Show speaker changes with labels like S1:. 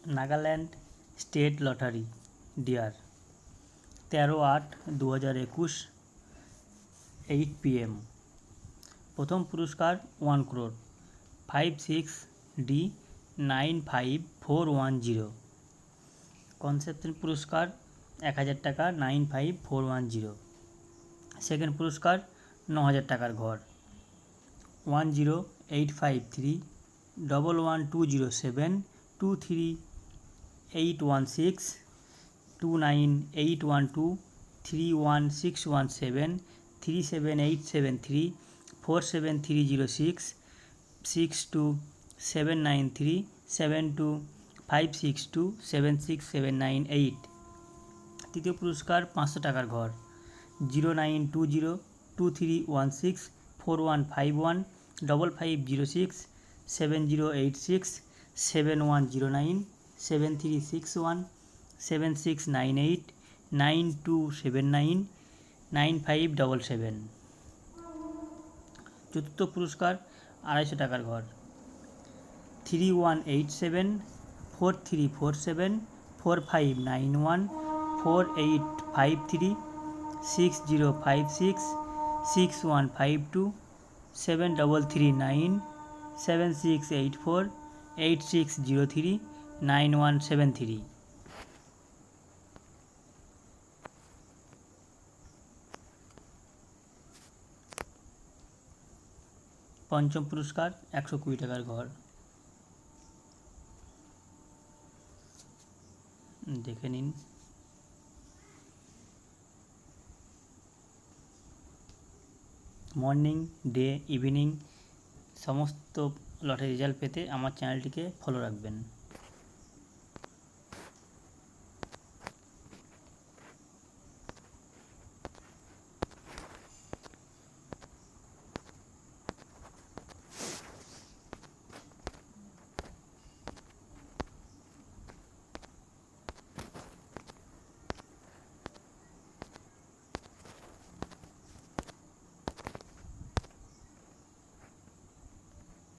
S1: Nagaland state lottery dear 13/8/2021 8 PM। প্রথম পুরস্কার 1 crore 56D95410। কনসেপ্টের পুরস্কার 1000 টাকা 95410। সেকেন্ড পুরস্কার 9000 টাকার ঘর 1085311207238816 29812 31617 37873 47306 62793 72562 76798। তৃতীয় পুরস্কার 500 টাকার ঘর 092023164151 5506 7086 7109 7361 7698 9279 9577। চতুর্থ পুরস্কার 250 টাকার ঘর 3187 4347 4591 4853 6056 6152 7339 7684 8603 9173। পঞ্চম পুরস্কার 120 টাকার ঘর দেখে নিন। মর্নিং, ডে, ইভিনিং সমস্ত লটারি রেজাল্ট পেতে আমার চ্যানেলটিকে ফলো রাখবেন।